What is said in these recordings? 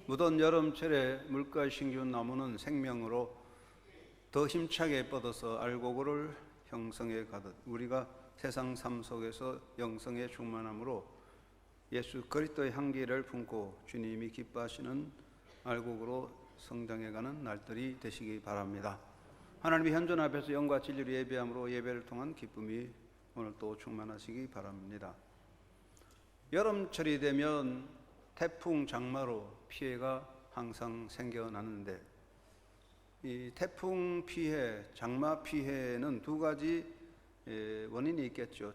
무더운 여름철에 물가 신기운 나무는 생명으로 더 힘차게 뻗어서 알곡을 형성해 가듯 우리가 세상 삶 속에서 영성에 충만함으로 예수 그리스도의 향기를 품고 주님이 기뻐하시는 알곡으로 성장해가는 날들이 되시기 바랍니다. 하나님의 현존 앞에서 영과 진리로 예배함으로 예배를 통한 기쁨이 오늘 또 충만하시기 바랍니다. 여름철이 되면 태풍, 장마로 피해가 항상 생겨나는데 이 태풍 피해, 장마 피해는 두 가지 원인이 있겠죠.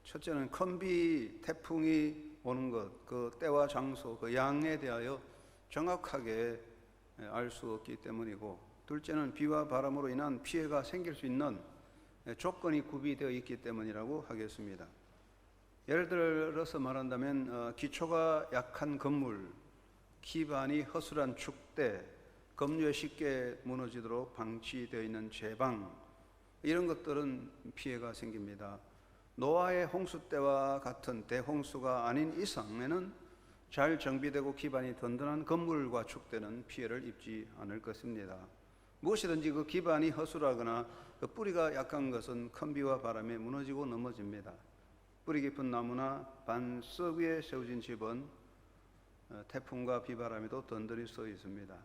첫째는 큰 비, 태풍이 오는 것, 그 때와 장소, 그 양에 대하여 정확하게 알 수 없기 때문이고, 둘째는 비와 바람으로 인한 피해가 생길 수 있는 조건이 구비되어 있기 때문이라고 하겠습니다. 예를 들어서 말한다면 기초가 약한 건물, 기반이 허술한 축대, 급류에 쉽게 무너지도록 방치되어 있는 제방, 이런 것들은 피해가 생깁니다. 노아의 홍수 때와 같은 대홍수가 아닌 이상에는 잘 정비되고 기반이 든든한 건물과 축대는 피해를 입지 않을 것입니다. 무엇이든지 그 기반이 허술하거나 그 뿌리가 약한 것은 큰 비와 바람에 무너지고 넘어집니다. 뿌리 깊은 나무나 반석 위에 세워진 집은 태풍과 비바람에도 든든히 서 있습니다.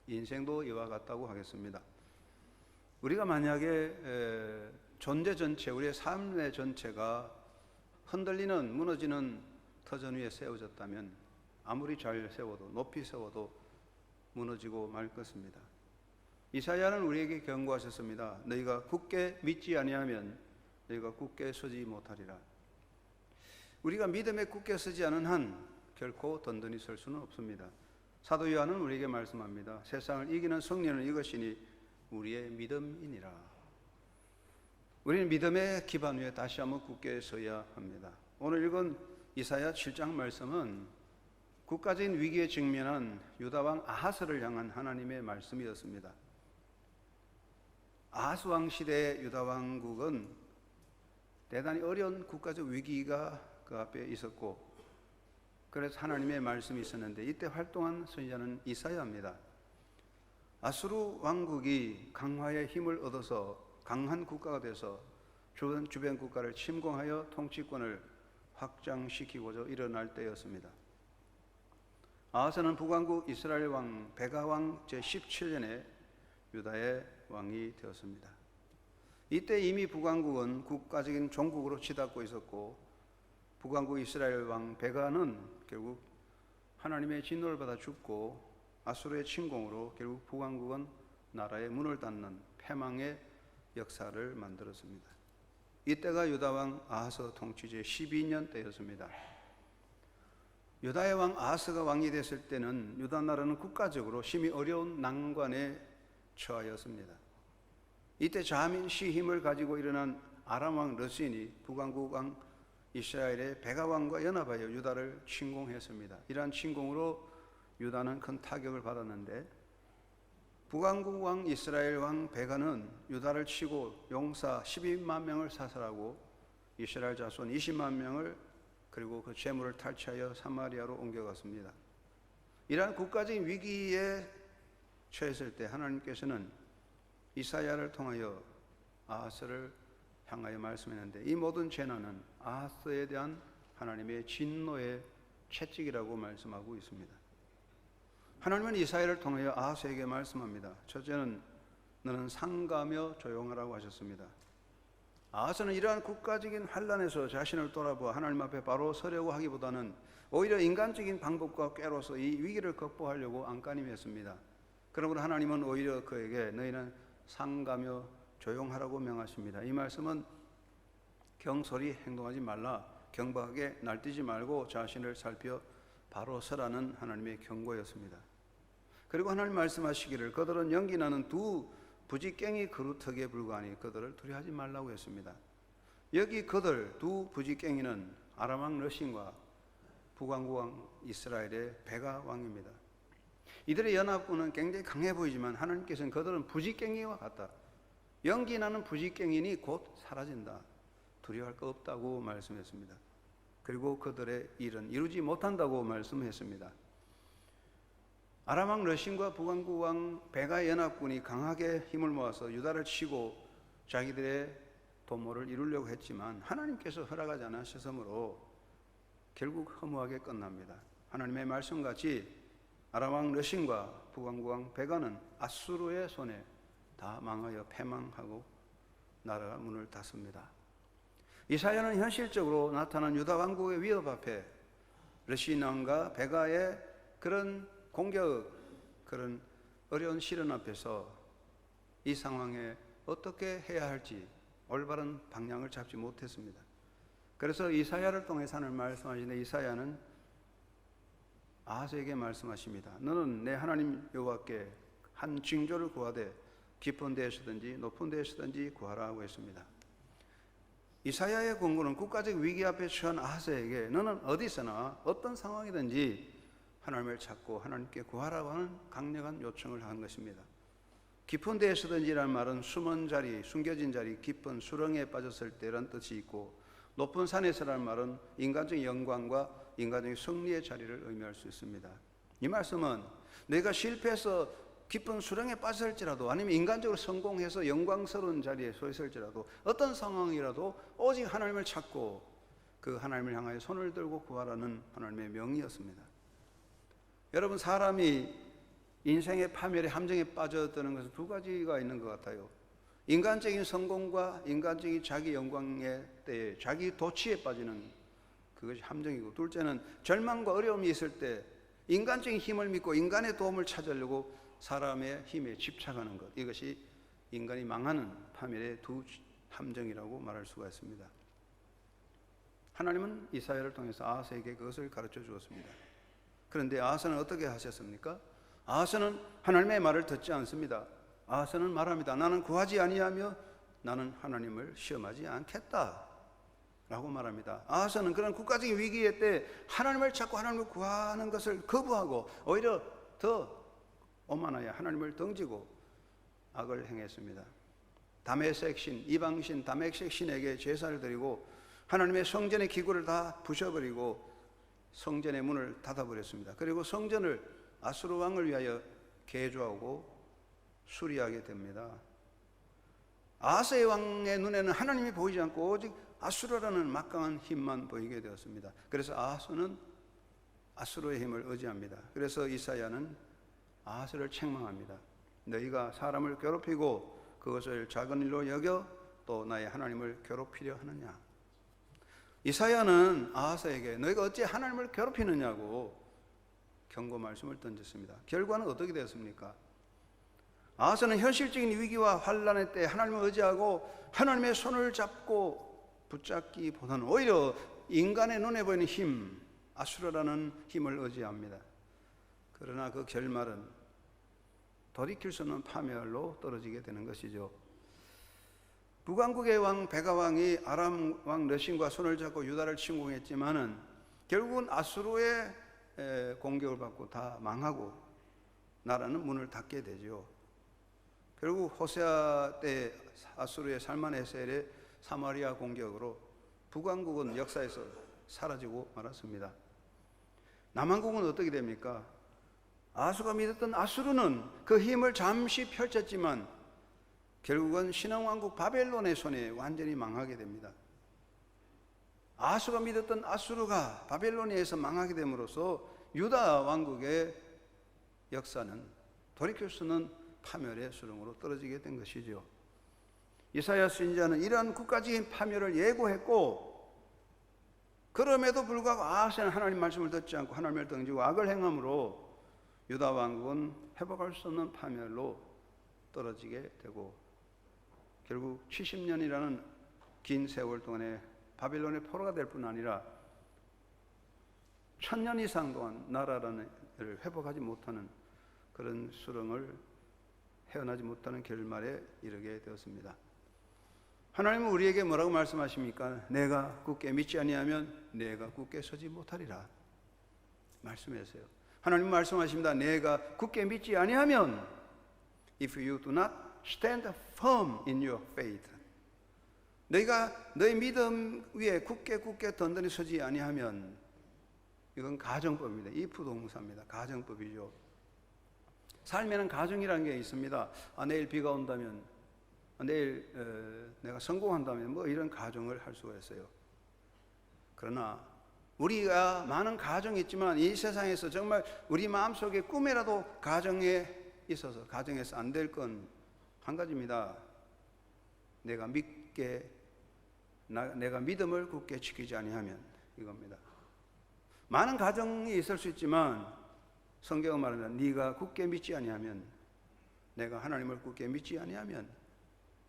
인생도 이와 같다고 하겠습니다. 우리가 만약에 존재 전체, 우리의 삶의 전체가 흔들리는, 무너지는 터전 위에 세워졌다면 아무리 잘 세워도, 높이 세워도 무너지고 말 것입니다. 이사야는 우리에게 경고하셨습니다. 너희가 굳게 믿지 아니하면 너희가 굳게 서지 못하리라. 우리가 믿음에 굳게 서지 않은 한 결코 든든히 설 수는 없습니다. 사도 요한은 우리에게 말씀합니다. 세상을 이기는 승리는 이것이니 우리의 믿음이니라. 우리는 믿음의 기반 위에 다시 한번 굳게 서야 합니다. 오늘 읽은 이사야 7장 말씀은 국가적인 위기에 직면한 유다왕 아하스를 향한 하나님의 말씀이었습니다. 아하스 왕 시대의 유다 왕국은 대단히 어려운 국가적 위기가 그 앞에 있었고, 그래서 하나님의 말씀이 있었는데 이때 활동한 선지자는 이사야입니다. 아수르 왕국이 강화의 힘을 얻어서 강한 국가가 돼서 주변 국가를 침공하여 통치권을 확장시키고자 일어날 때였습니다. 아하스는 북왕국 이스라엘 왕 베가 왕 제17년에 유다의 왕이 되었습니다. 이때 이미 북왕국은 국가적인 종국으로 치닫고 있었고, 북왕국 이스라엘 왕 베가는 결국 하나님의 진노를 받아 죽고 아수르의 침공으로 결국 북왕국은 나라의 문을 닫는 패망의 역사를 만들었습니다. 이때가 유다왕 아하스 통치 제12년 때였습니다. 유다의 왕 아하스가 왕이 됐을 때는 유다 나라는 국가적으로 심히 어려운 난관에 처하였습니다. 이때 자민시 힘을 가지고 일어난 아람 왕 르신이 북왕국 왕 이스라엘의 베가 왕과 연합하여 유다를 침공했습니다. 이러한 침공으로 유다는 큰 타격을 받았는데, 북왕국 왕 이스라엘 왕 베가는 유다를 치고 용사 12만 명을 사살하고 이스라엘 자손 20만 명을 그리고 그 재물을 탈취하여 사마리아로 옮겨갔습니다. 이러한 국가적인 위기에 처했을 때 하나님께서는 이사야를 통하여 아하스를 향하여 말씀했는데, 이 모든 재난은 아하스에 대한 하나님의 진노의 채찍이라고 말씀하고 있습니다. 하나님은 이사야를 통하여 아하스에게 말씀합니다. 첫째는 너는 상가며 조용하라고 하셨습니다. 아하스는 이러한 국가적인 환난에서 자신을 돌아보아 하나님 앞에 바로 서려고 하기보다는 오히려 인간적인 방법과 꾀로서 이 위기를 극복하려고 안간힘했습니다. 그러므로 하나님은 오히려 그에게 너희는 상가며 조용하라고 명하십니다. 이 말씀은 경솔히 행동하지 말라, 경박하게 날뛰지 말고 자신을 살펴 바로 서라는 하나님의 경고였습니다. 그리고 하나님 말씀하시기를 그들은 연기 나는 두 부지깽이 그루터기에 불과하니 그들을 두려워하지 말라고 했습니다. 여기 그들 두 부지깽이는 아람 왕 르신과 북왕국 왕 이스라엘의 베가 왕입니다. 이들의 연합군은 굉장히 강해 보이지만 하나님께서는 그들은 부지깽이와 같다, 연기 나는 부지깽이니 곧 사라진다, 두려워할 거 없다고 말씀했습니다. 그리고 그들의 일은 이루지 못한다고 말씀했습니다. 아람 왕 러신과 북왕국 왕 베가의 연합군이 강하게 힘을 모아서 유다를 치고 자기들의 도모를 이루려고 했지만 하나님께서 허락하지 않으셨으므로 결국 허무하게 끝납니다. 하나님의 말씀같이 아람 왕 러신과 북왕국 왕 베가는 아수르의 손에 다 망하여 패망하고 나라가 문을 닫습니다. 이사야는 현실적으로 나타난 유다 왕국의 위협 앞에 러신 왕과 베가의 그런 공격, 그런 어려운 시련 앞에서 이 상황에 어떻게 해야 할지 올바른 방향을 잡지 못했습니다. 그래서 이사야를 통해서 하나님 말씀하시는데 이사야는 아하스에게 말씀하십니다. 너는 내 하나님 여호와께 한 징조를 구하되 깊은 데에서든지 높은 데에서든지 구하라 하고 했습니다. 이사야의 권고는 국가적 위기 앞에 처한 아하스에게 너는 어디서나 어떤 상황이든지 하나님을 찾고 하나님께 구하라고 하는 강력한 요청을 한 것입니다. 깊은 데에서든지라는 말은 숨은 자리, 숨겨진 자리, 깊은 수렁에 빠졌을 때라는 뜻이 있고, 높은 산에서라는 말은 인간적인 영광과 인간적인 승리의 자리를 의미할 수 있습니다. 이 말씀은 내가 실패해서 깊은 수렁에 빠졌을지라도 아니면 인간적으로 성공해서 영광스러운 자리에 서 있을지라도 어떤 상황이라도 오직 하나님을 찾고 그 하나님을 향하여 손을 들고 구하라는 하나님의 명이었습니다. 여러분, 사람이 인생의 파멸의 함정에 빠져드는 것은 두 가지가 있는 것 같아요. 인간적인 성공과 인간적인 자기 영광의 때에 자기 도취에 빠지는 그것이 함정이고, 둘째는 절망과 어려움이 있을 때 인간적인 힘을 믿고 인간의 도움을 찾으려고 사람의 힘에 집착하는 것, 이것이 인간이 망하는 파멸의 두 함정이라고 말할 수가 있습니다. 하나님은 이사야를 통해서 아하스에게 그것을 가르쳐 주었습니다. 그런데 아하스는 어떻게 하셨습니까? 아하스는 하나님의 말을 듣지 않습니다. 아하스는 말합니다. 나는 구하지 아니하며 나는 하나님을 시험하지 않겠다 라고 말합니다. 아하스는 그런 국가적인 위기의 때 하나님을 찾고 하나님을 구하는 것을 거부하고 오히려 더 오만하여 하나님을 등지고 악을 행했습니다. 다메섹 신, 이방신 다메섹 신에게 제사를 드리고 하나님의 성전의 기구를 다 부셔버리고 성전의 문을 닫아버렸습니다. 그리고 성전을 아수르 왕을 위하여 개조하고 수리하게 됩니다. 아하스의 왕의 눈에는 하나님이 보이지 않고 오직 아수르라는 막강한 힘만 보이게 되었습니다. 그래서 아하스는 아수르의 힘을 의지합니다. 그래서 이사야는 아하스를 책망합니다. 너희가 사람을 괴롭히고 그것을 작은 일로 여겨 또 나의 하나님을 괴롭히려 하느냐. 이사야는 아하스에게 너희가 어찌 하나님을 괴롭히느냐고 경고 말씀을 던졌습니다. 결과는 어떻게 되었습니까? 아하스는 현실적인 위기와 환난의 때 하나님을 의지하고 하나님의 손을 잡고 붙잡기보다는 오히려 인간의 눈에 보이는 힘, 아수르라는 힘을 의지합니다. 그러나 그 결말은 돌이킬 수 없는 파멸로 떨어지게 되는 것이죠. 북왕국의 왕 베가 왕이 아람 왕 러신과 손을 잡고 유다를 침공했지만은 결국은 아수르의 공격을 받고 다 망하고 나라는 문을 닫게 되죠. 결국 호세아 때 아수르의 살만에셀의 사마리아 공격으로 북왕국은 역사에서 사라지고 말았습니다. 남왕국은 어떻게 됩니까? 아수가 믿었던 아수르는 그 힘을 잠시 펼쳤지만 결국은 신흥왕국 바벨론의 손에 완전히 망하게 됩니다. 아수가 믿었던 아수르가 바벨론에 의해서 망하게 됨으로써 유다 왕국의 역사는 돌이킬 수 없는 파멸의 수렁으로 떨어지게 된 것이죠. 이사야 선지자는 이러한 국가적인 파멸을 예고했고, 그럼에도 불구하고 아하스는 하나님 말씀을 듣지 않고 하나님을 등지고 악을 행함으로 유다 왕국은 회복할 수 없는 파멸로 떨어지게 되고 결국 70년이라는 긴 세월 동안에 바빌론의 포로가 될 뿐 아니라 1000년 이상 동안 나라라는 를 회복하지 못하는 그런 수렁을 헤어나지 못하는 결말에 이르게 되었습니다. 하나님은 우리에게 뭐라고 말씀하십니까? 내가 굳게 믿지 아니하면 내가 굳게 서지 못하리라 말씀하세요. 하나님 말씀하십니다. 내가 굳게 믿지 아니하면 if you do not stand firm in your faith, 너희가 너희 믿음 위에 굳게 든든히 서지 아니하면, 이건 가정법입니다. if 동사입니다. 가정법이죠. 삶에는 가정이라는 게 있습니다. 내일 비가 온다면, 내일 내가 성공한다면 뭐 이런 가정을 할 수가 있어요. 그러나 우리가 많은 가정이 있지만 이 세상에서 정말 우리 마음속에 꿈이라도 가정에 있어서 가정에서 안 될 건 한 가지입니다. 내가 믿음을 굳게 지키지 아니하면, 이겁니다. 많은 가정이 있을 수 있지만 성경은 말하면 네가 굳게 믿지 아니하면, 내가 하나님을 굳게 믿지 아니하면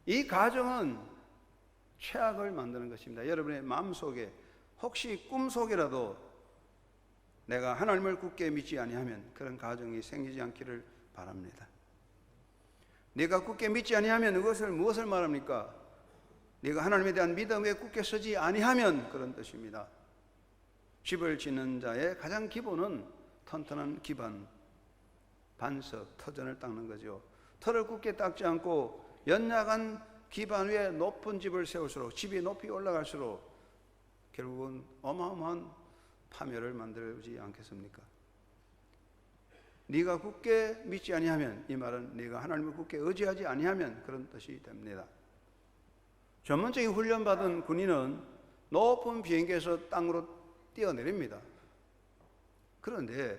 이 가정은 최악을 만드는 것입니다. 여러분의 마음속에 혹시 꿈속이라도 내가 하나님을 굳게 믿지 아니하면 그런 가정이 생기지 않기를 바랍니다. 네가 굳게 믿지 아니하면 이것을 무엇을 말합니까? 네가 하나님에 대한 믿음에 굳게 서지 아니하면 그런 뜻입니다. 집을 짓는 자의 가장 기본은 튼튼한 기반, 반석, 터전을 닦는 거죠. 터를 굳게 닦지 않고 연약한 기반 위에 높은 집을 세울수록, 집이 높이 올라갈수록 결국은 어마어마한 파멸을 만들지 않겠습니까? 네가 굳게 믿지 아니하면, 이 말은 네가 하나님을 굳게 의지하지 아니하면 그런 뜻이 됩니다. 전문적인 훈련받은 군인은 높은 비행기에서 땅으로 뛰어내립니다. 그런데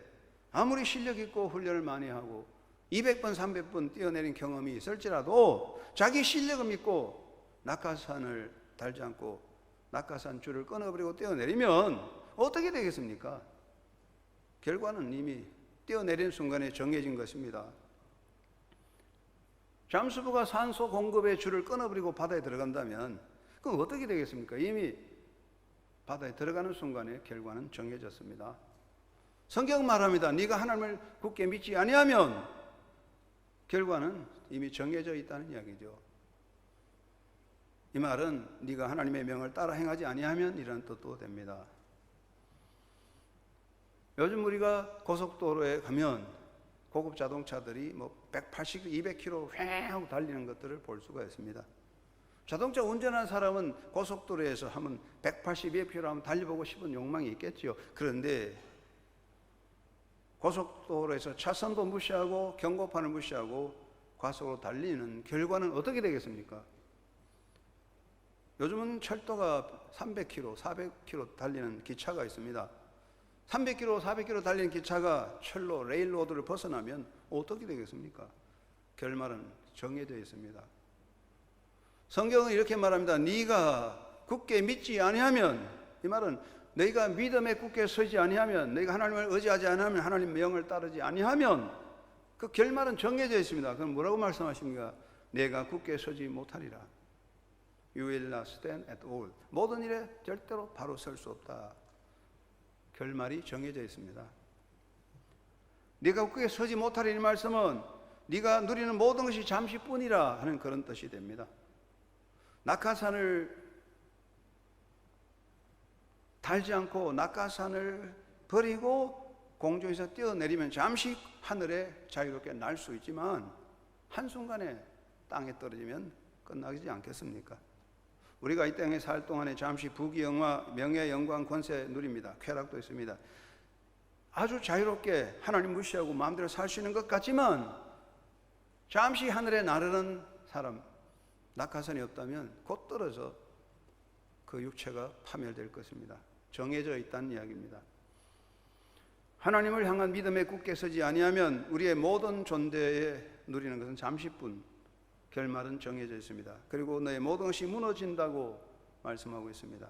아무리 실력 있고 훈련을 많이 하고 200번, 300번 뛰어내린 경험이 있을지라도 자기 실력을 믿고 낙하산을 달지 않고 낙하산 줄을 끊어버리고 뛰어내리면 어떻게 되겠습니까? 결과는 이미 뛰어내린 순간에 정해진 것입니다. 잠수부가 산소 공급의 줄을 끊어버리고 바다에 들어간다면 그럼 어떻게 되겠습니까? 이미 바다에 들어가는 순간에 결과는 정해졌습니다. 성경은 말합니다. 네가 하나님을 굳게 믿지 아니하면 결과는 이미 정해져 있다는 이야기죠. 이 말은 네가 하나님의 명을 따라 행하지 아니하면 이런 뜻도 됩니다. 요즘 우리가 고속도로에 가면 고급 자동차들이 180, 200km 휑 하고 달리는 것들을 볼 수가 있습니다. 자동차 운전하는 사람은 고속도로에서 한번 180km 한번 달려보고 싶은 욕망이 있겠죠. 그런데 고속도로에서 차선도 무시하고 경고판을 무시하고 과속으로 달리는 결과는 어떻게 되겠습니까? 요즘은 철도가 300km, 400km 달리는 기차가 있습니다. 300km, 400km 달리는 기차가 철로, 레일로드를 벗어나면 어떻게 되겠습니까? 결말은 정해져 있습니다. 성경은 이렇게 말합니다. 네가 굳게 믿지 아니하면, 이 말은 너희가 믿음에 굳게 서지 아니하면, 너희가 하나님을 의지하지 아니하면, 하나님 명을 따르지 아니하면 그 결말은 정해져 있습니다. 그럼 뭐라고 말씀하십니까? 내가 굳게 서지 못하리라. You will not stand at all. 모든 일에 절대로 바로 설 수 없다. 결말이 정해져 있습니다. 네가 굳게 서지 못하리는 말씀은 네가 누리는 모든 것이 잠시뿐이라 하는 그런 뜻이 됩니다. 낙하산을 달지 않고 낙하산을 버리고 공중에서 뛰어내리면 잠시 하늘에 자유롭게 날 수 있지만 한순간에 땅에 떨어지면 끝나지 않겠습니까? 우리가 이 땅에 살 동안에 잠시 부귀영화, 명예, 영광, 권세 누립니다. 쾌락도 있습니다. 아주 자유롭게 하나님 무시하고 마음대로 살 수 있는 것 같지만 잠시 하늘에 나르는 사람, 낙하산이 없다면 곧 떨어져 그 육체가 파멸될 것입니다. 정해져 있다는 이야기입니다. 하나님을 향한 믿음에 굳게 서지 아니하면 우리의 모든 존재에 누리는 것은 잠시뿐, 결말은 정해져 있습니다. 그리고 너의 모든 것이 무너진다고 말씀하고 있습니다.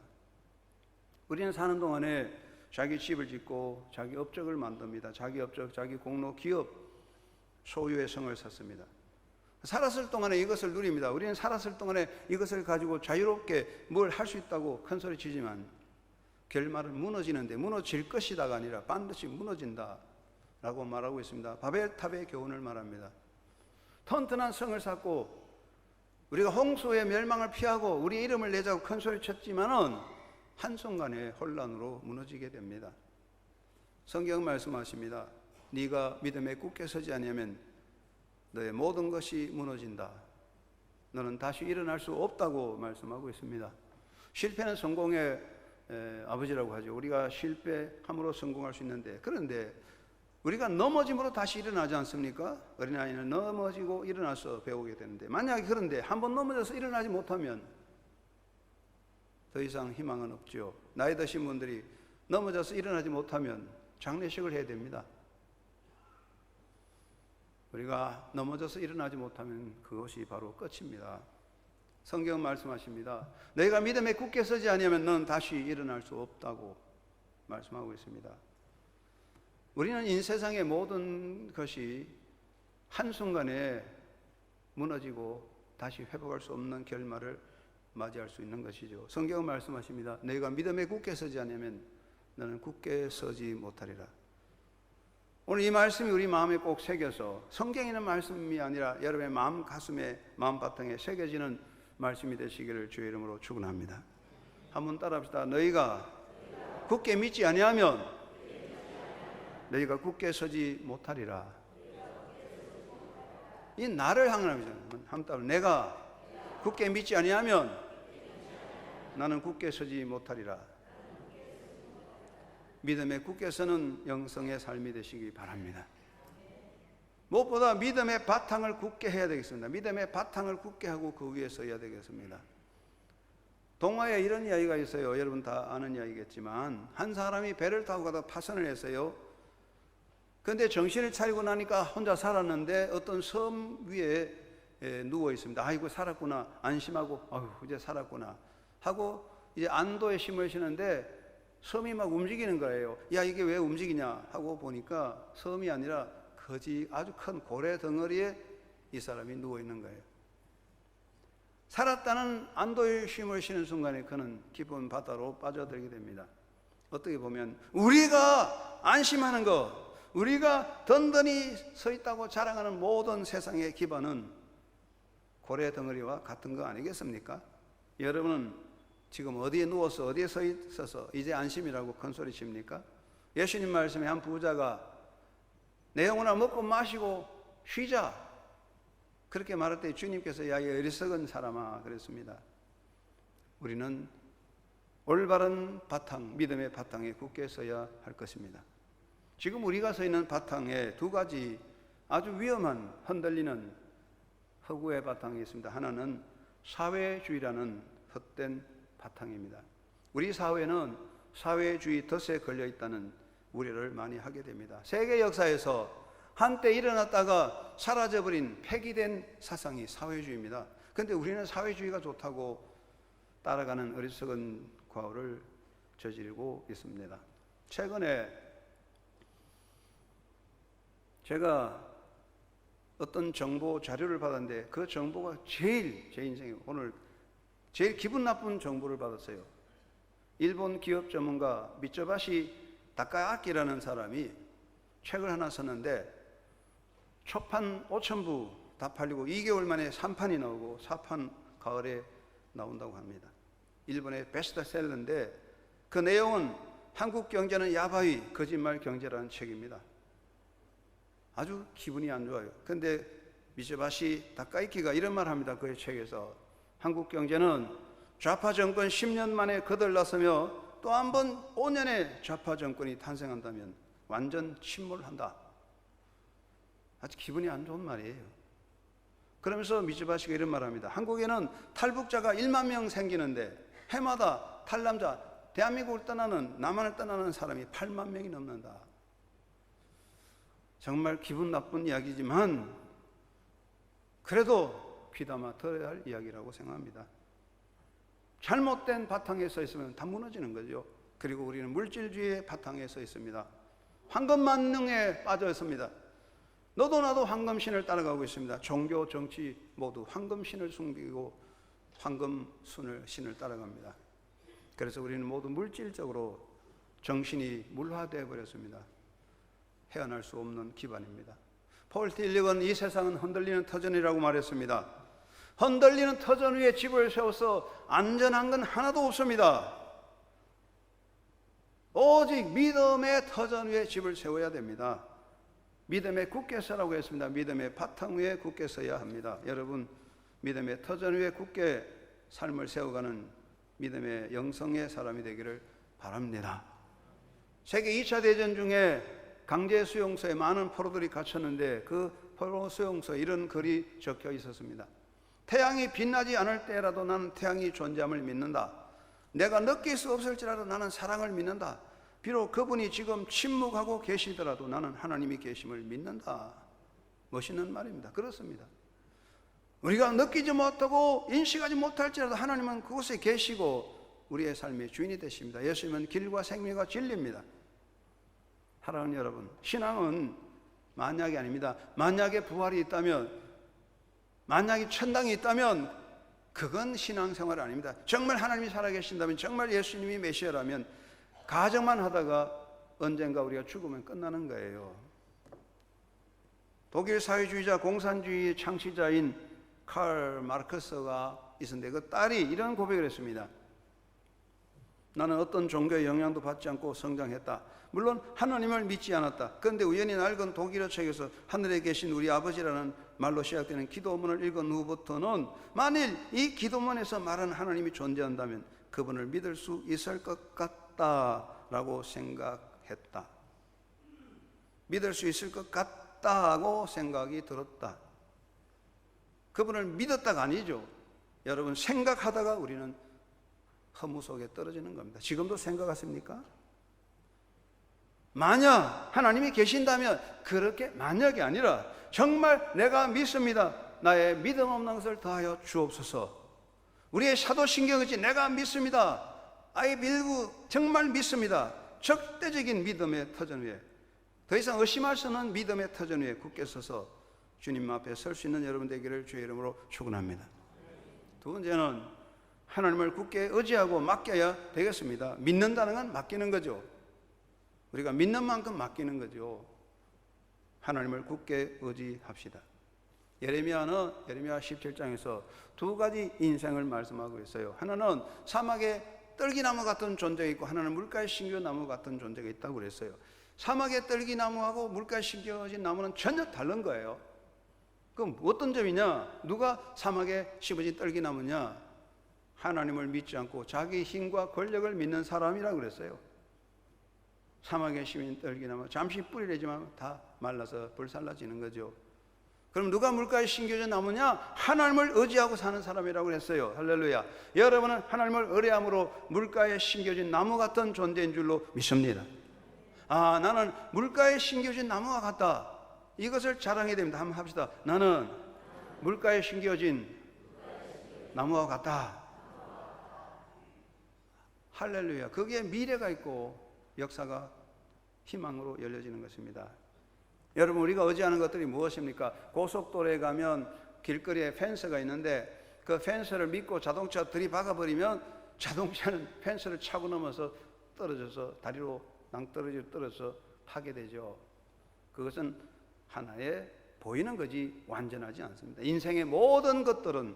우리는 사는 동안에 자기 집을 짓고 자기 업적을 만듭니다. 자기 업적, 자기 공로, 기업, 소유의 성을 쌓습니다. 살았을 동안에 이것을 누립니다. 우리는 살았을 동안에 이것을 가지고 자유롭게 뭘 할 수 있다고 큰 소리 치지만 결말은 무너지는데, 무너질 것이다가 아니라 반드시 무너진다 라고 말하고 있습니다. 바벨탑의 교훈을 말합니다. 튼튼한 성을 쌓고 우리가 홍수의 멸망을 피하고 우리 이름을 내자고 큰 소리 쳤지만은 한순간에 혼란으로 무너지게 됩니다. 성경은 말씀하십니다. 네가 믿음에 굳게 서지 아니하면 너의 모든 것이 무너진다. 너는 다시 일어날 수 없다고 말씀하고 있습니다. 실패는 성공의 아버지라고 하죠. 우리가 실패함으로 성공할 수 있는데, 그런데 우리가 넘어짐으로 다시 일어나지 않습니까? 어린아이는 넘어지고 일어나서 배우게 되는데, 만약에 그런데 한번 넘어져서 일어나지 못하면 더 이상 희망은 없죠. 나이 드신 분들이 넘어져서 일어나지 못하면 장례식을 해야 됩니다. 우리가 넘어져서 일어나지 못하면 그것이 바로 끝입니다. 성경 말씀하십니다. 너희가 믿음에 굳게 서지 아니하면 너는 다시 일어날 수 없다고 말씀하고 있습니다. 우리는 이 세상의 모든 것이 한순간에 무너지고 다시 회복할 수 없는 결말을 맞이할 수 있는 것이죠. 성경은 말씀하십니다. 너희가 믿음에 굳게 서지 않으면 너는 굳게 서지 못하리라. 오늘 이 말씀이 우리 마음에 꼭 새겨서 성경에 있는 말씀이 아니라 여러분의 마음 가슴에, 마음 바탕에 새겨지는 말씀이 되시기를 주의 이름으로 축원합니다. 한번 따라합시다. 너희가 굳게 믿지 아니하면 너희가 굳게 서지 못하리라. 이 나를 향하는 한번 따라. 내가 굳게 믿지 아니하면 나는 굳게 서지 못하리라. 믿음에 굳게 서는 영성의 삶이 되시기 바랍니다. 무엇보다 믿음의 바탕을 굳게 해야 되겠습니다. 믿음의 바탕을 굳게 하고 그 위에 서야 되겠습니다. 동화에 이런 이야기가 있어요. 여러분 다 아는 이야기겠지만, 한 사람이 배를 타고 가다 파선을 했어요. 그런데 정신을 차리고 나니까 혼자 살았는데 어떤 섬 위에 누워 있습니다. 아이고 살았구나, 안심하고 아유 이제 살았구나 하고 이제 안도의 힘을 쉬는데 섬이 막 움직이는 거예요. 야 이게 왜 움직이냐 하고 보니까 섬이 아니라 아주 큰 고래 덩어리에 이 사람이 누워 있는 거예요. 살았다는 안도의 힘을 쉬는 순간에 그는 깊은 바다로 빠져들게 됩니다. 어떻게 보면 우리가 안심하는 것, 우리가 든든히 서 있다고 자랑하는 모든 세상의 기반은 고래 덩어리와 같은 거 아니겠습니까? 여러분은 지금 어디에 누워서 어디에 서 있어서 이제 안심이라고 큰 소리 칩니까? 예수님 말씀에 한 부자가 내 영혼아 먹고 마시고 쉬자 그렇게 말할 때 주님께서 야 이 어리석은 사람아 그랬습니다. 우리는 올바른 바탕, 믿음의 바탕에 굳게 서야 할 것입니다. 지금 우리가 서 있는 바탕에 두 가지 아주 위험한 흔들리는 허구의 바탕이 있습니다. 하나는 사회주의라는 헛된 바탕입니다. 우리 사회는 사회주의 덫에 걸려 있다는 우려를 많이 하게 됩니다. 세계 역사에서 한때 일어났다가 사라져버린 폐기된 사상이 사회주의입니다. 그런데 우리는 사회주의가 좋다고 따라가는 어리석은 과오를 저지르고 있습니다. 최근에 제가 어떤 정보 자료를 받았는데 그 정보가 제 인생에 오늘 제일 기분 나쁜 정보를 받았어요. 일본 기업 전문가 미쯔바시 다카야키라는 사람이 책을 하나 썼는데 초판 5,000부 다 팔리고 2개월 만에 3판이 나오고 4판 가을에 나온다고 합니다. 일본의 베스트셀러인데 그 내용은 한국 경제는 야바위 거짓말 경제라는 책입니다. 아주 기분이 안 좋아요. 그런데 미쯔바시 다카야키가 이런 말 합니다. 그의 책에서 한국 경제는 좌파 정권 10년 만에 거들나서며 또 한 번 5년의 좌파 정권이 탄생한다면 완전 침몰한다. 아주 기분이 안 좋은 말이에요. 그러면서 미쯔바시가 이런 말을 합니다. 한국에는 탈북자가 1만 명 생기는데 해마다 탈남자, 대한민국을 떠나는, 남한을 떠나는 사람이 8만 명이 넘는다. 정말 기분 나쁜 이야기지만 그래도 귀담아 들어야 할 이야기라고 생각합니다. 잘못된 바탕에 서 있으면 다 무너지는 거죠. 그리고 우리는 물질주의의 바탕에 서 있습니다. 황금만능에 빠져 있습니다. 너도 나도 황금신을 따라가고 있습니다. 종교, 정치 모두 황금신을 숨기고 황금신을 따라갑니다. 그래서 우리는 모두 물질적으로 정신이 물화되어 버렸습니다. 헤어날 수 없는 기반입니다. 폴 틸리건 이 세상은 흔들리는 터전이라고 말했습니다. 흔들리는 터전 위에 집을 세워서 안전한 건 하나도 없습니다. 오직 믿음의 터전 위에 집을 세워야 됩니다. 믿음에 굳게 서라고 했습니다. 믿음의 바탕 위에 굳게 서야 합니다. 여러분 믿음의 터전 위에 굳게 삶을 세워가는 믿음의 영성의 사람이 되기를 바랍니다. 세계 2차 대전 중에 강제 수용소에 많은 포로들이 갇혔는데 그 포로 수용소에 이런 글이 적혀 있었습니다. 태양이 빛나지 않을 때라도 나는 태양이 존재함을 믿는다. 내가 느낄 수 없을지라도 나는 사랑을 믿는다. 비록 그분이 지금 침묵하고 계시더라도 나는 하나님이 계심을 믿는다. 멋있는 말입니다. 그렇습니다. 우리가 느끼지 못하고 인식하지 못할지라도 하나님은 그곳에 계시고 우리의 삶의 주인이 되십니다. 예수님은 길과 생명과 진리입니다. 사랑하는 여러분, 신앙은 만약이 아닙니다. 만약에 부활이 있다면, 만약에 천당이 있다면 그건 신앙생활이 아닙니다. 정말 하나님이 살아계신다면, 정말 예수님이 메시아라면 가정만 하다가 언젠가 우리가 죽으면 끝나는 거예요. 독일 사회주의자 공산주의 창시자인 칼 마르크스가 있었는데 그 딸이 이런 고백을 했습니다. 나는 어떤 종교의 영향도 받지 않고 성장했다. 물론 하나님을 믿지 않았다. 그런데 우연히 낡은 독일어 책에서 하늘에 계신 우리 아버지라는 말로 시작되는 기도문을 읽은 후부터는 만일 이 기도문에서 말하는 하나님이 존재한다면 그분을 믿을 수 있을 것 같다라고 생각했다. 믿을 수 있을 것 같다고 생각이 들었다. 그분을 믿었다가 아니죠. 여러분, 생각하다가 우리는 허무 속에 떨어지는 겁니다. 지금도 생각하십니까? 만약 하나님이 계신다면 그렇게 만약이 아니라 정말 내가 믿습니다. 나의 믿음 없는 것을 더하여 주옵소서. 우리의 사도신경이지 내가 믿습니다. I believe 정말 믿습니다. 절대적인 믿음의 터전 위에 더 이상 의심할 수 없는 믿음의 터전 위에 굳게 서서 주님 앞에 설 수 있는 여러분 되기를 주의 이름으로 축원합니다. 두 번째는 하나님을 굳게 의지하고 맡겨야 되겠습니다. 믿는다는 건 맡기는 거죠. 우리가 믿는 만큼 맡기는 거죠. 하나님을 굳게 의지합시다. 예레미야는 예레미야 17장에서 두 가지 인생을 말씀하고 있어요. 하나는 사막에 떨기나무 같은 존재가 있고 하나는 물가에 심겨나무 같은 존재가 있다고 그랬어요. 사막에 떨기나무하고 물가에 심겨진 나무는 전혀 다른 거예요. 그럼 어떤 점이냐? 누가 사막에 심어진 떨기나무냐? 하나님을 믿지 않고 자기 힘과 권력을 믿는 사람이라고 그랬어요. 사막에 심은 떨기나무 잠시 뿌리 내지만 다 말라서 불살라지는 거죠. 그럼 누가 물가에 심겨진 나무냐? 하나님을 의지하고 사는 사람이라고 그랬어요. 할렐루야. 여러분은 하나님을 의뢰함으로 물가에 심겨진 나무 같은 존재인 줄로 믿습니다. 아, 나는 물가에 심겨진 나무와 같다. 이것을 자랑해야 됩니다. 한번 합시다. 나는 물가에 심겨진 나무와 같다. 할렐루야. 거기에 미래가 있고 역사가 희망으로 열려지는 것입니다. 여러분, 우리가 의지하는 것들이 무엇입니까? 고속도로에 가면 길거리에 펜스가 있는데 그 펜스를 믿고 자동차 들이박아버리면 자동차는 펜스를 차고 넘어서 떨어져서 다리로 낭떠러지로 떨어져서 타게 되죠. 그것은 하나의 보이는 거지 완전하지 않습니다. 인생의 모든 것들은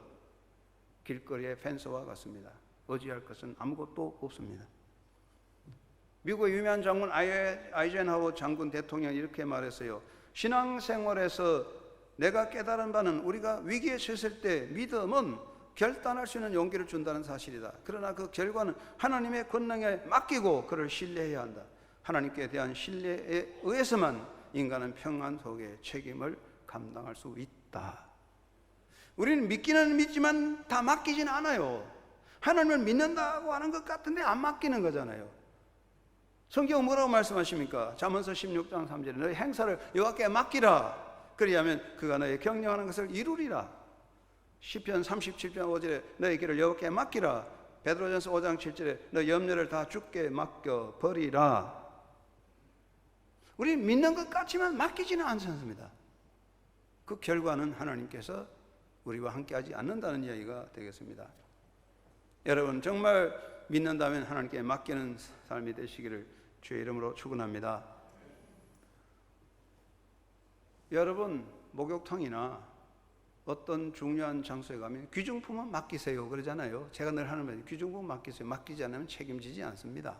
길거리의 펜스와 같습니다. 의지할 것은 아무것도 없습니다. 미국의 유명한 장군 아이젠하워 장군 대통령이 이렇게 말했어요. 신앙생활에서 내가 깨달은 바는 우리가 위기에 처했을 때 믿음은 결단할 수 있는 용기를 준다는 사실이다. 그러나 그 결과는 하나님의 권능에 맡기고 그를 신뢰해야 한다. 하나님께 대한 신뢰에 의해서만 인간은 평안 속에 책임을 감당할 수 있다. 우리는 믿기는 믿지만 다 맡기진 않아요. 하나님을 믿는다고 하는 것 같은데 안 맡기는 거잖아요. 성경은 뭐라고 말씀하십니까? 잠언서 16장 3절에 너희 행사를 여호와께 맡기라. 그리하면 그가 너희 경영하는 것을 이루리라. 시편 37편 5절에 너희 길을 여호와께 맡기라. 베드로전서 5장 7절에 너 염려를 다 주께 맡겨 버리라. 우리 믿는 것 같지만 맡기지는 않습니다. 그 결과는 하나님께서 우리와 함께하지 않는다는 이야기가 되겠습니다. 여러분, 정말 믿는다면 하나님께 맡기는 삶이 되시기를 주의 이름으로 축원합니다. 여러분, 목욕탕이나 어떤 중요한 장소에 가면 귀중품은 맡기세요 그러잖아요. 제가 늘 하는 말이에요. 귀중품 맡기세요. 맡기지 않으면 책임지지 않습니다.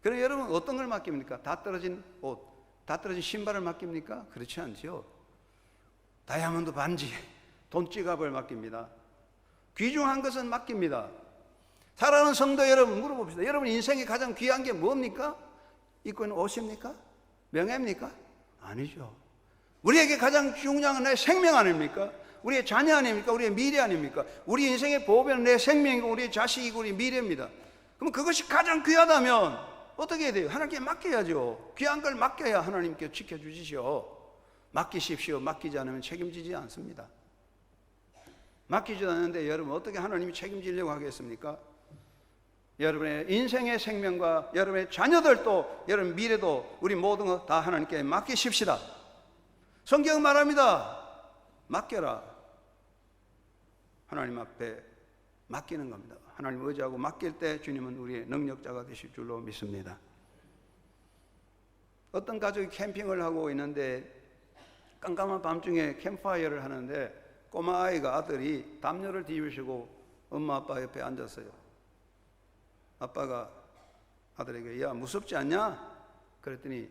그럼 여러분 어떤 걸 맡깁니까? 다 떨어진 옷, 다 떨어진 신발을 맡깁니까? 그렇지 않죠. 다이아몬드 반지, 돈지갑을 맡깁니다. 귀중한 것은 맡깁니다. 사랑하는 성도 여러분, 물어봅시다. 여러분 인생에 가장 귀한 게 뭡니까? 입고 있는 옷입니까? 명예입니까? 아니죠. 우리에게 가장 중요한 건 내 생명 아닙니까? 우리의 자녀 아닙니까? 우리의 미래 아닙니까? 우리 인생의 보배는 내 생명이고 우리의 자식이고 우리의 미래입니다. 그럼 그것이 가장 귀하다면 어떻게 해야 돼요? 하나님께 맡겨야죠. 귀한 걸 맡겨야 하나님께 지켜주시죠. 맡기십시오. 맡기지 않으면 책임지지 않습니다. 맡기지도 않는데 여러분 어떻게 하나님이 책임지려고 하겠습니까? 여러분의 인생의 생명과 여러분의 자녀들도 여러분 미래도 우리 모든 것 다 하나님께 맡기십시다. 성경은 말합니다. 맡겨라. 하나님 앞에 맡기는 겁니다. 하나님 의지하고 맡길 때 주님은 우리의 능력자가 되실 줄로 믿습니다. 어떤 가족이 캠핑을 하고 있는데 깜깜한 밤중에 캠프파이어를 하는데 꼬마 아이가 아들이 담요를 뒤집으시고 엄마 아빠 옆에 앉았어요. 아빠가 아들에게 야 무섭지 않냐? 그랬더니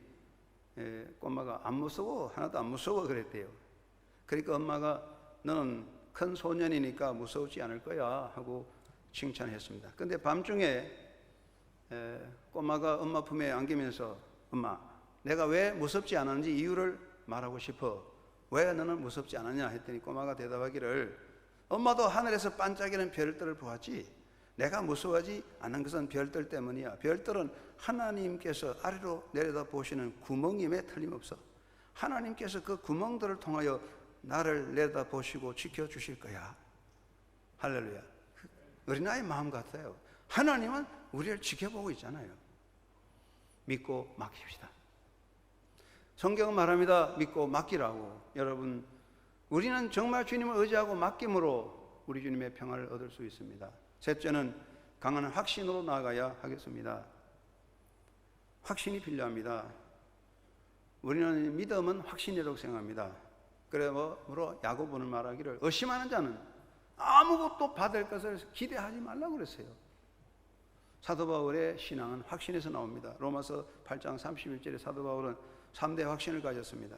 꼬마가 안 무서워. 하나도 안 무서워 그랬대요. 그러니까 엄마가 너는 큰 소년이니까 무서우지 않을 거야 하고 칭찬했습니다. 근데 밤중에 꼬마가 엄마 품에 안기면서 엄마 내가 왜 무섭지 않았는지 이유를 말하고 싶어. 왜 너는 무섭지 않았냐 했더니 꼬마가 대답하기를 엄마도 하늘에서 반짝이는 별들을 보았지 내가 무서워하지 않은 것은 별들 때문이야. 별들은 하나님께서 아래로 내려다 보시는 구멍임에 틀림없어. 하나님께서 그 구멍들을 통하여 나를 내려다 보시고 지켜주실 거야. 할렐루야. 어린아이 마음 같아요. 하나님은 우리를 지켜보고 있잖아요. 믿고 맡깁시다. 성경은 말합니다. 믿고 맡기라고. 여러분 우리는 정말 주님을 의지하고 맡김으로 우리 주님의 평안을 얻을 수 있습니다. 셋째는 강한 확신으로 나아가야 하겠습니다. 확신이 필요합니다. 우리는 믿음은 확신이라고 생각합니다. 그러므로 야고보는 말하기를 의심하는 자는 아무것도 받을 것을 기대하지 말라고 그랬어요. 사도 바울의 신앙은 확신에서 나옵니다. 로마서 8장 31절에 사도 바울은 3대 확신을 가졌습니다.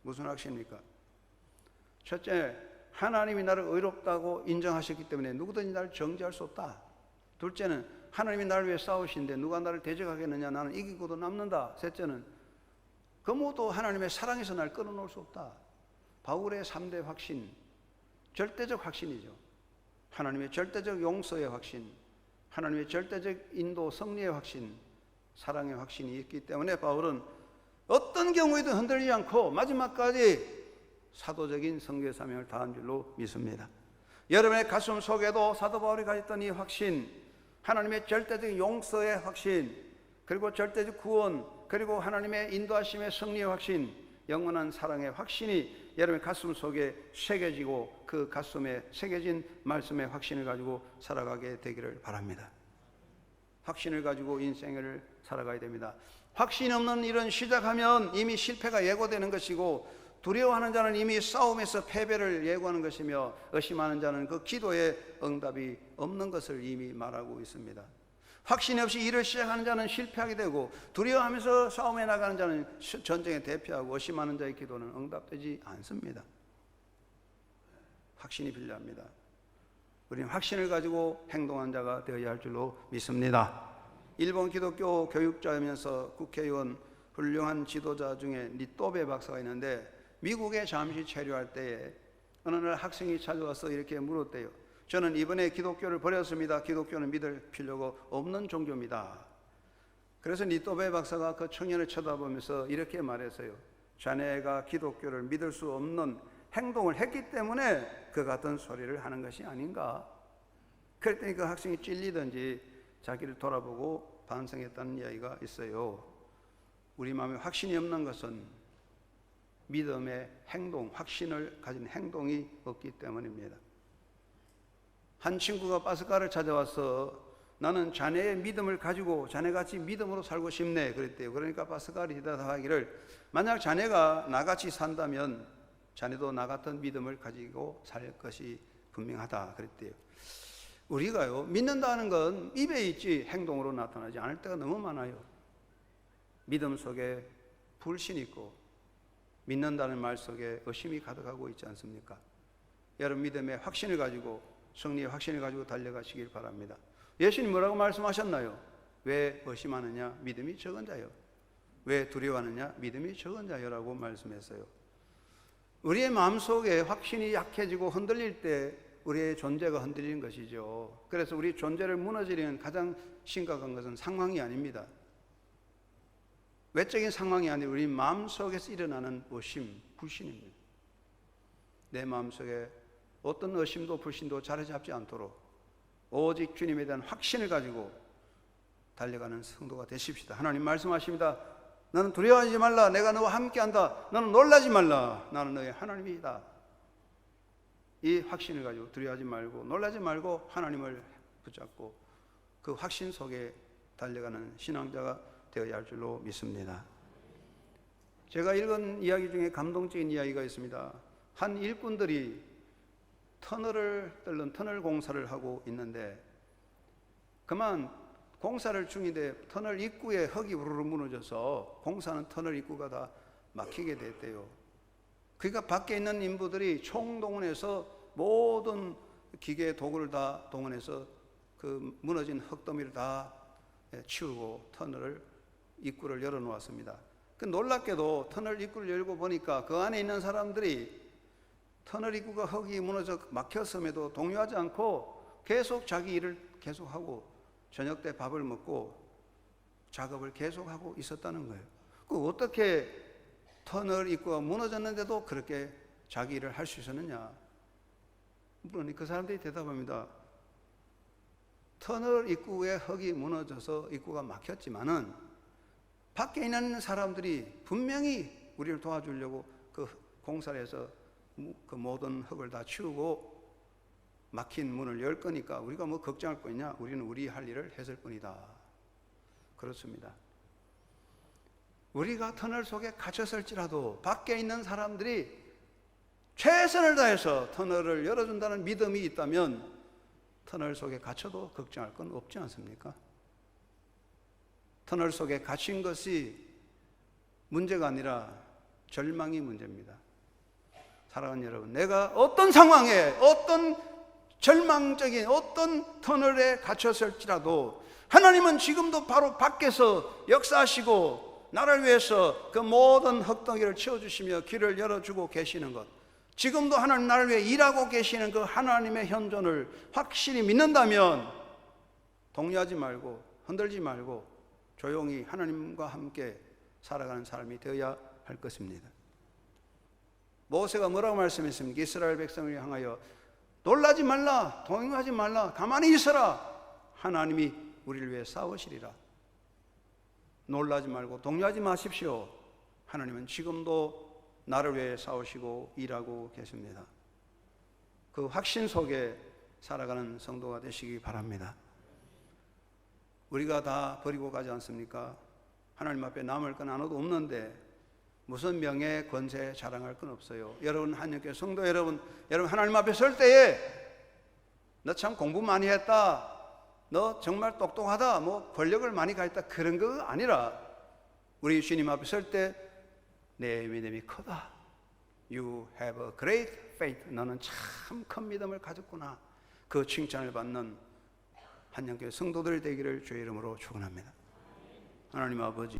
무슨 확신입니까? 첫째, 하나님이 나를 의롭다고 인정하셨기 때문에 누구든지 나를 정죄할 수 없다. 둘째는 하나님이 나를 위해 싸우신데 누가 나를 대적하겠느냐. 나는 이기고도 남는다. 셋째는 그 모두 하나님의 사랑에서 날 끊어놓을 수 없다. 바울의 3대 확신, 절대적 확신이죠. 하나님의 절대적 용서의 확신, 하나님의 절대적 인도 승리의 확신, 사랑의 확신이 있기 때문에 바울은 어떤 경우에도 흔들리지 않고 마지막까지 사도적인 선교의 사명을 다한 줄로 믿습니다. 여러분의 가슴 속에도 사도 바울이 가졌던 이 확신, 하나님의 절대적 용서의 확신, 그리고 절대적 구원, 그리고 하나님의 인도하심의 승리의 확신, 영원한 사랑의 확신이 여러분의 가슴 속에 새겨지고 그 가슴에 새겨진 말씀의 확신을 가지고 살아가게 되기를 바랍니다. 확신을 가지고 인생을 살아가야 됩니다. 확신 없는 일은 시작하면 이미 실패가 예고되는 것이고 두려워하는 자는 이미 싸움에서 패배를 예고하는 것이며 의심하는 자는 그 기도에 응답이 없는 것을 이미 말하고 있습니다. 확신 없이 일을 시작하는 자는 실패하게 되고 두려워하면서 싸움에 나가는 자는 전쟁에 대피하고 의심하는 자의 기도는 응답되지 않습니다. 확신이 필요합니다. 우리는 확신을 가지고 행동한 자가 되어야 할 줄로 믿습니다. 일본 기독교 교육자이면서 국회의원 훌륭한 지도자 중에 니토베 박사가 있는데 미국에 잠시 체류할 때에 어느 날 학생이 찾아와서 이렇게 물었대요. 저는 이번에 기독교를 버렸습니다. 기독교는 믿을 필요가 없는 종교입니다. 그래서 니토베 박사가 그 청년을 쳐다보면서 이렇게 말했어요. 자네가 기독교를 믿을 수 없는 행동을 했기 때문에 그 같은 소리를 하는 것이 아닌가. 그랬더니 그 학생이 찔리든지 자기를 돌아보고 반성했다는 이야기가 있어요. 우리 마음에 확신이 없는 것은 믿음의 행동, 확신을 가진 행동이 없기 때문입니다. 한 친구가 파스칼을 찾아와서 나는 자네의 믿음을 가지고 자네같이 믿음으로 살고 싶네 그랬대요. 그러니까 파스칼이 대답하기를 만약 자네가 나같이 산다면 자네도 나 같은 믿음을 가지고 살 것이 분명하다 그랬대요. 우리가요 믿는다는 건 입에 있지 행동으로 나타나지 않을 때가 너무 많아요. 믿음 속에 불신이 있고 믿는다는 말 속에 의심이 가득하고 있지 않습니까? 여러분 믿음의 확신을 가지고 승리의 확신을 가지고 달려가시길 바랍니다. 예수님 뭐라고 말씀하셨나요? 왜 의심하느냐? 믿음이 적은 자요. 왜 두려워하느냐? 믿음이 적은 자여라고 말씀했어요. 우리의 마음속에 확신이 약해지고 흔들릴 때 우리의 존재가 흔들리는 것이죠. 그래서 우리 존재를 무너지는 가장 심각한 것은 상황이 아닙니다. 외적인 상황이 아니라 우리 마음속에서 일어나는 의심, 불신입니다. 내 마음속에 어떤 의심도 불신도 자리 잡지 않도록 오직 주님에 대한 확신을 가지고 달려가는 성도가 되십시다. 하나님 말씀하십니다. 너는 두려워하지 말라. 내가 너와 함께한다. 너는 놀라지 말라. 나는 너의 하나님이다. 이 확신을 가지고 두려워하지 말고 놀라지 말고 하나님을 붙잡고 그 확신 속에 달려가는 신앙자가 되어야 할 줄로 믿습니다. 제가 읽은 이야기 중에 감동적인 이야기가 있습니다. 한 일꾼들이 터널을 뚫는 터널 공사를 하고 있는데 그만 공사를 중인데 터널 입구에 흙이 우르르 무너져서 공사하는 터널 입구가 다 막히게 됐대요. 그러니까 밖에 있는 인부들이 총동원해서 모든 기계 도구를 다 동원해서 그 무너진 흙더미를 다 치우고 터널을 입구를 열어놓았습니다. 그 놀랍게도 터널 입구를 열고 보니까 그 안에 있는 사람들이 터널 입구가 흙이 무너져 막혔음에도 동요하지 않고 계속 자기 일을 계속하고 저녁 때 밥을 먹고 작업을 계속하고 있었다는 거예요. 그 어떻게 터널 입구가 무너졌는데도 그렇게 자기 일을 할 수 있었느냐? 물론 그 사람들이 대답합니다. 터널 입구에 흙이 무너져서 입구가 막혔지만은 밖에 있는 사람들이 분명히 우리를 도와주려고 그 공사를 해서 그 모든 흙을 다 치우고 막힌 문을 열 거니까 우리가 뭐 걱정할 거 있냐? 우리는 우리 할 일을 했을 뿐이다. 그렇습니다. 우리가 터널 속에 갇혔을지라도 밖에 있는 사람들이 최선을 다해서 터널을 열어준다는 믿음이 있다면 터널 속에 갇혀도 걱정할 건 없지 않습니까? 터널 속에 갇힌 것이 문제가 아니라 절망이 문제입니다. 사랑하는 여러분, 내가 어떤 상황에 어떤 절망적인 어떤 터널에 갇혔을지라도 하나님은 지금도 바로 밖에서 역사하시고 나를 위해서 그 모든 흙덩이를 치워주시며 길을 열어주고 계시는 것, 지금도 하나님 나를 위해 일하고 계시는 그 하나님의 현존을 확실히 믿는다면 동요하지 말고 흔들지 말고 조용히 하나님과 함께 살아가는 사람이 되어야 할 것입니다. 모세가 뭐라고 말씀했습니까? 이스라엘 백성을 향하여 놀라지 말라, 동요하지 말라, 가만히 있어라. 하나님이 우리를 위해 싸우시리라. 놀라지 말고 동요하지 마십시오. 하나님은 지금도 나를 위해 싸우시고 일하고 계십니다. 그 확신 속에 살아가는 성도가 되시기 바랍니다. 우리가 다 버리고 가지 않습니까? 하나님 앞에 남을 건 하나도 없는데 무슨 명예, 권세 자랑할 건 없어요. 여러분 한영교회 성도 여러분 하나님 앞에 설 때에 너 참 공부 많이 했다, 너 정말 똑똑하다, 뭐 권력을 많이 가졌다, 그런 거 아니라 우리 주님 앞에 설 때 내 믿음이 크다. You have a great faith. 너는 참 큰 믿음을 가졌구나. 그 칭찬을 받는 한영교회 성도들 되기를 주의 이름으로 축원합니다. 하나님 아버지,